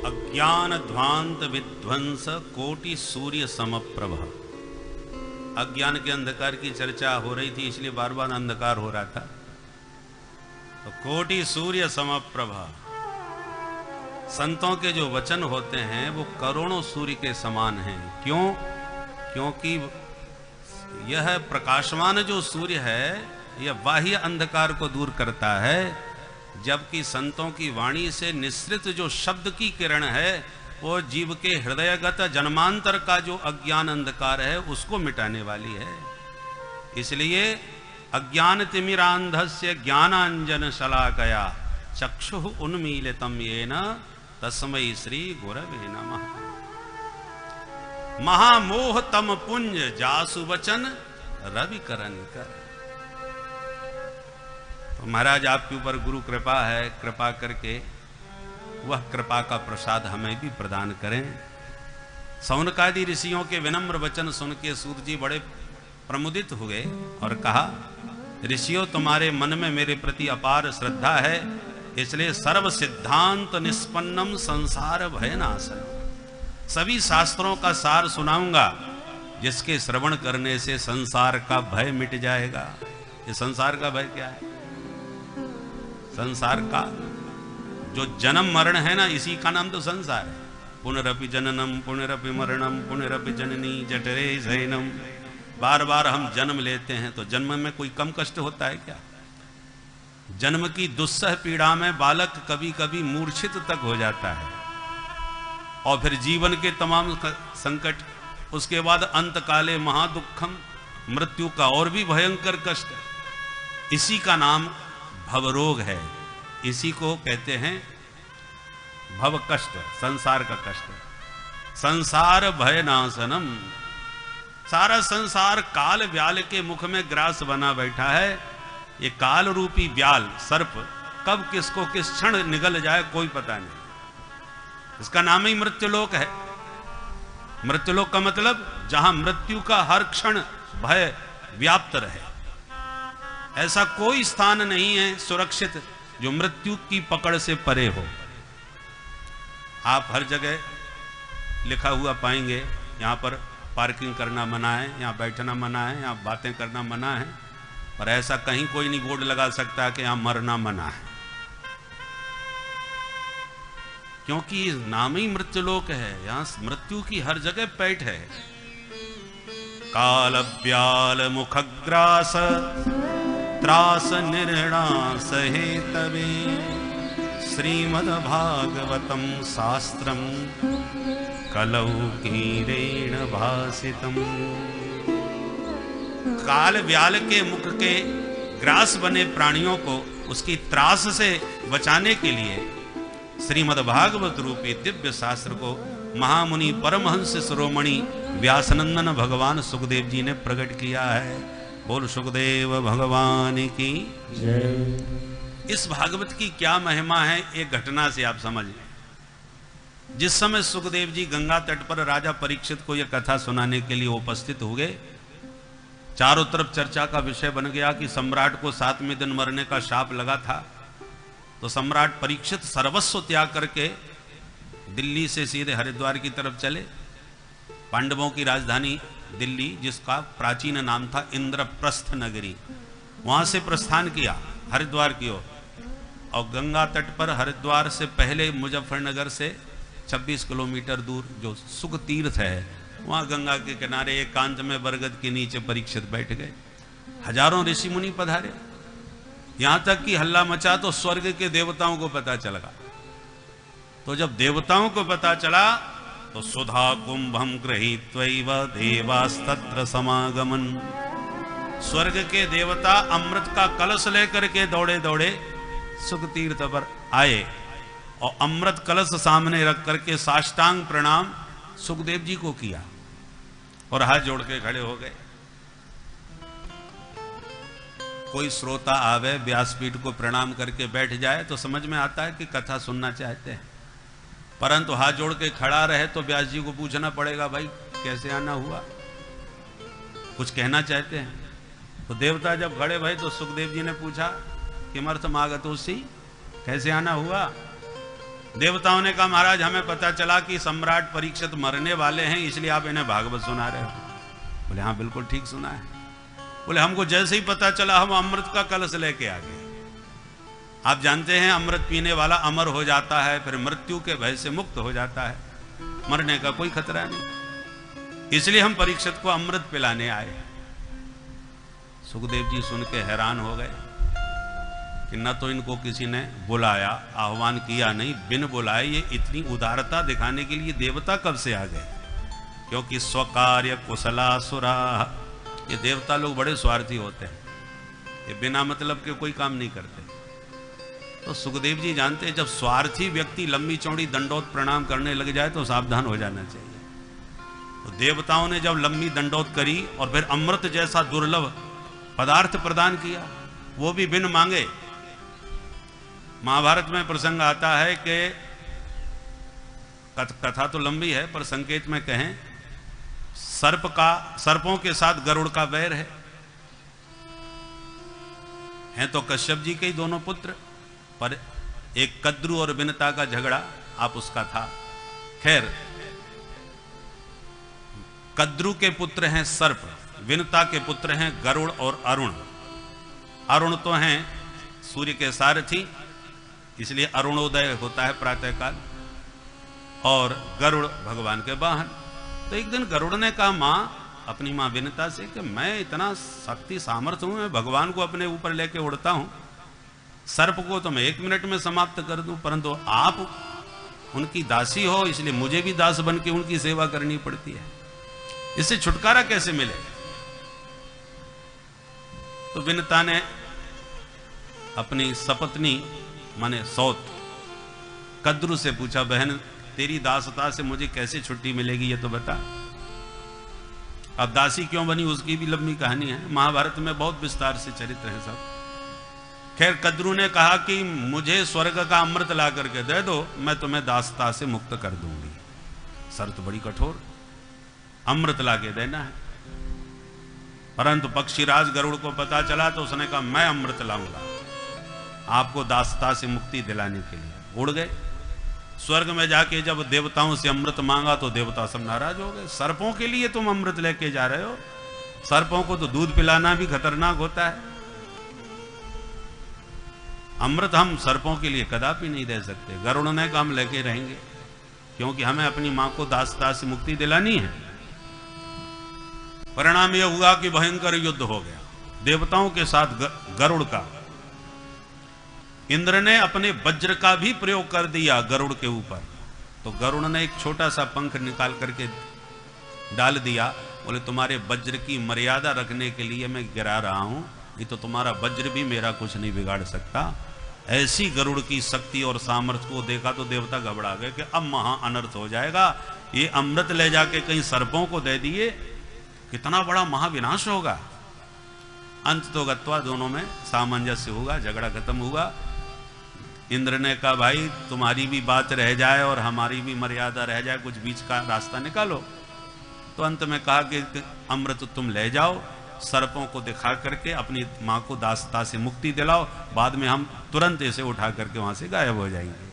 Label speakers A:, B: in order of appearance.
A: अज्ञान ध्वांत विध्वंस कोटि सूर्य समप्रभ। अज्ञान के अंधकार की चर्चा हो रही थी, इसलिए बार बार अंधकार हो रहा था। तो कोटि सूर्य समप्रभ, संतों के जो वचन होते हैं वो करोड़ों सूर्य के समान हैं। क्यों? क्योंकि यह प्रकाशमान जो सूर्य है यह बाह्य अंधकार को दूर करता है, जबकि संतों की वाणी से निश्रित जो शब्द की किरण है वो जीव के हृदयगत जन्मांतर का जो अज्ञान अंधकार है उसको मिटाने वाली है। इसलिए अज्ञान तिमिरांधस्य ज्ञानांजन शलाकया चक्षुः उन्मीलितं येन तस्मै श्री गुरवे नमः। महामोह तम पुंज जासु वचन रवि करन कर। तो महाराज आपके ऊपर गुरु कृपा है, कृपा करके वह कृपा का प्रसाद हमें भी प्रदान करें। सौनकादि ऋषियों के विनम्र वचन सुन के सूत जी बड़े प्रमुदित हुए और कहा, ऋषियों तुम्हारे मन में मेरे प्रति अपार श्रद्धा है, इसलिए सर्व सिद्धांत निष्पन्नम संसार भयनाशन, सभी शास्त्रों का सार सुनाऊंगा जिसके श्रवण करने से संसार का भय मिट जाएगा। ये संसार का भय क्या है? संसार का जो जन्म मरण है ना, इसी का नाम तो संसार है। पुनरपि जननम पुनरपि मरणम पुनरपि जननी जठरे शयनम। बार बार हम जन्म लेते हैं, तो जन्म में कोई कम कष्ट होता है क्या? जन्म की दुस्सह पीड़ा में बालक कभी कभी मूर्छित तक हो जाता है, और फिर जीवन के तमाम संकट, उसके बाद अंत काले महादुखम, मृत्यु का और भी भयंकर कष्ट है। इसी का नाम भवरोग है, इसी को कहते हैं भव कष्ट, संसार का कष्ट। संसार भयनाशनम, सारा संसार काल व्याल के मुख में ग्रास बना बैठा है। ये काल रूपी व्याल सर्प कब किसको किस क्षण निगल जाए कोई पता नहीं। इसका नाम ही मृत्युलोक है। मृत्युलोक का मतलब जहां मृत्यु का हर क्षण भय व्याप्त रहे। ऐसा कोई स्थान नहीं है सुरक्षित जो मृत्यु की पकड़ से परे हो। आप हर जगह लिखा हुआ पाएंगे, यहां पर पार्किंग करना मना है, यहां बैठना मना है, यहां बातें करना मना है, पर ऐसा कहीं कोई नहीं बोर्ड लगा सकता कि यहां मरना मना है, क्योंकि नाम ही मृत्युलोक है। यहां मृत्यु की हर जगह पैठ है। काल व्याल मुखग्रास त्रास निर्णास हेतवे श्रीमद्भागवतम शास्त्रम कलौ कीरेण भासितम। काल व्याल के मुख के ग्रास बने प्राणियों को उसकी त्रास से बचाने के लिए श्रीमद्भागवत रूपी दिव्य शास्त्र को महामुनि परमहंस शिरोमणि व्यासनंदन भगवान सुखदेव जी ने प्रकट किया है। बोल सुखदेव भगवान की जय। इस भागवत की क्या महिमा है, एक घटना से आप समझ लें। जिस समय सुखदेव जी गंगा तट पर राजा परीक्षित को यह कथा सुनाने के लिए उपस्थित हुए, चारों तरफ चर्चा का विषय बन गया कि सम्राट को 7वें दिन मरने का शाप लगा था। तो सम्राट परीक्षित सर्वस्व त्याग करके दिल्ली से सीधे हरिद्वार की तरफ चले। पांडवों की राजधानी दिल्ली, जिसका प्राचीन नाम था इंद्रप्रस्थ नगरी, वहां से प्रस्थान किया हरिद्वार की ओर। और गंगा तट पर हरिद्वार से पहले मुजफ्फरनगर से 26 किलोमीटर दूर जो सुख तीर्थ है, वहां गंगा के किनारे एकांत में बरगद के नीचे परीक्षित बैठ गए। हजारों ऋषि मुनि पधारे, यहां तक कि हल्ला मचा तो स्वर्ग के देवताओं को पता चला। तो जब देवताओं को पता चला तो सुधा कुंभम गृहीत्वैव देवास्तत्र समागमन। स्वर्ग के देवता अमृत का कलश लेकर के दौड़े दौड़े सुख तीर्थ पर आए और अमृत कलश सामने रख करके साष्टांग प्रणाम सुखदेव जी को किया और हाथ जोड़ के खड़े हो गए। कोई श्रोता आवे व्यासपीठ को प्रणाम करके बैठ जाए तो समझ में आता है कि कथा सुनना चाहते हैं, परंतु हाथ जोड़ के खड़ा रहे तो व्यास जी को पूछना पड़ेगा, भाई कैसे आना हुआ, कुछ कहना चाहते हैं। तो देवता जब खड़े भाई तो सुखदेव जी ने पूछा किमर्थ मागतोसी, कैसे आना हुआ। देवताओं ने कहा महाराज हमें पता चला कि सम्राट परीक्षित मरने वाले हैं, इसलिए आप इन्हें भागवत सुना रहे हो। बोले हाँ बिल्कुल ठीक सुना है। बोले हमको जैसे ही पता चला हम अमृत का कलश लेके आ गए। आप जानते हैं अमृत पीने वाला अमर हो जाता है, फिर मृत्यु के भय से मुक्त हो जाता है, मरने का कोई खतरा नहीं। इसलिए हम परीक्षित को अमृत पिलाने आए। सुखदेव जी सुन के हैरान हो गए कि न तो इनको किसी ने बुलाया, आह्वान किया नहीं, बिन बुलाए ये इतनी उदारता दिखाने के लिए देवता कब से आ गए? क्योंकि स्वकार्य कुशलासुरा, ये देवता लोग बड़े स्वार्थी होते हैं, ये बिना मतलब के कोई काम नहीं करते। तो सुखदेव जी जानते हैं जब स्वार्थी व्यक्ति लंबी चौड़ी दंडोत प्रणाम करने लग जाए तो सावधान हो जाना चाहिए। तो देवताओं ने जब लंबी दंडोत करी और फिर अमृत जैसा दुर्लभ पदार्थ प्रदान किया, वो भी बिन मांगे। महाभारत में प्रसंग आता है कि कथा तो लंबी है पर संकेत में कहें, सर्पों के साथ गरुड़ का वैर है। हैं तो कश्यप जी के ही दोनों पुत्र, पर एक कद्रु और विनता का झगड़ा आप उसका था। खैर कद्रु के पुत्र हैं सर्प, विनता के पुत्र हैं गरुड़ और अरुण। अरुण तो हैं सूर्य के सारथी, इसलिए अरुणोदय होता है प्रातःकाल, और गरुड़ भगवान के वाहन। तो एक दिन गरुड़ ने कहा मां, अपनी मां विनता से कि मैं इतना शक्ति सामर्थ्य हूं, मैं भगवान को अपने ऊपर लेके उड़ता हूं, सर्प को तो मैं 1 मिनट में समाप्त कर दूं, परंतु आप उनकी दासी हो, इसलिए मुझे भी दास बन के उनकी सेवा करनी पड़ती है। इससे छुटकारा कैसे मिले? तो विनता ने अपनी सपत्नी माने सौत कद्रु से पूछा, बहन तेरी दासता से मुझे कैसे छुट्टी मिलेगी ये तो बता। अब दासी क्यों बनी उसकी भी लंबी कहानी है, महाभारत में बहुत विस्तार से चरित्र है सब। खैर कद्रु ने कहा कि मुझे स्वर्ग का अमृत ला करके दे दो, मैं तुम्हें दासता से मुक्त कर दूंगी। शर्त बड़ी कठोर, अमृत ला के देना है। परंतु पक्षीराज गरुड़ को पता चला तो उसने कहा मैं अमृत लाऊंगा आपको दासता से मुक्ति दिलाने के लिए। उड़ गए स्वर्ग में, जाके जब देवताओं से अमृत मांगा तो देवता सब नाराज हो गए। सर्पों के लिए तुम अमृत लेके जा रहे हो? सर्पों को तो दूध पिलाना भी खतरनाक होता है, अमृत हम सर्पों के लिए कदापि नहीं दे सकते। गरुड़ ने कहा हम लेके रहेंगे, क्योंकि हमें अपनी मां को दासता से मुक्ति दिलानी है। परिणाम यह हुआ कि भयंकर युद्ध हो गया देवताओं के साथ गरुड़ का। इंद्र ने अपने वज्र का भी प्रयोग कर दिया गरुड़ के ऊपर, तो गरुड़ ने एक छोटा सा पंख निकाल करके डाल दिया, बोले तुम्हारे वज्र की मर्यादा रखने के लिए मैं गिरा रहा हूं, नहीं तो तुम्हारा वज्र भी मेरा कुछ नहीं बिगाड़ सकता। ऐसी गरुड़ की शक्ति और सामर्थ्य को देखा तो देवता घबरा गए कि अब महा अनर्थ हो जाएगा, ये अमृत ले जाके कहीं सर्पों को दे दिए, कितना बड़ा महाविनाश होगा। अंत तो गत्वा दोनों में सामंजस्य होगा, झगड़ा खत्म हुआ। इंद्र ने कहा भाई तुम्हारी भी बात रह जाए और हमारी भी मर्यादा रह जाए, कुछ बीच का रास्ता निकालो। तो अंत में कहा कि अमृत तुम ले जाओ, सर्पों को दिखा करके अपनी मां को दासता से मुक्ति दिलाओ, बाद में हम तुरंत इसे उठा करके वहां से गायब हो जाएंगे।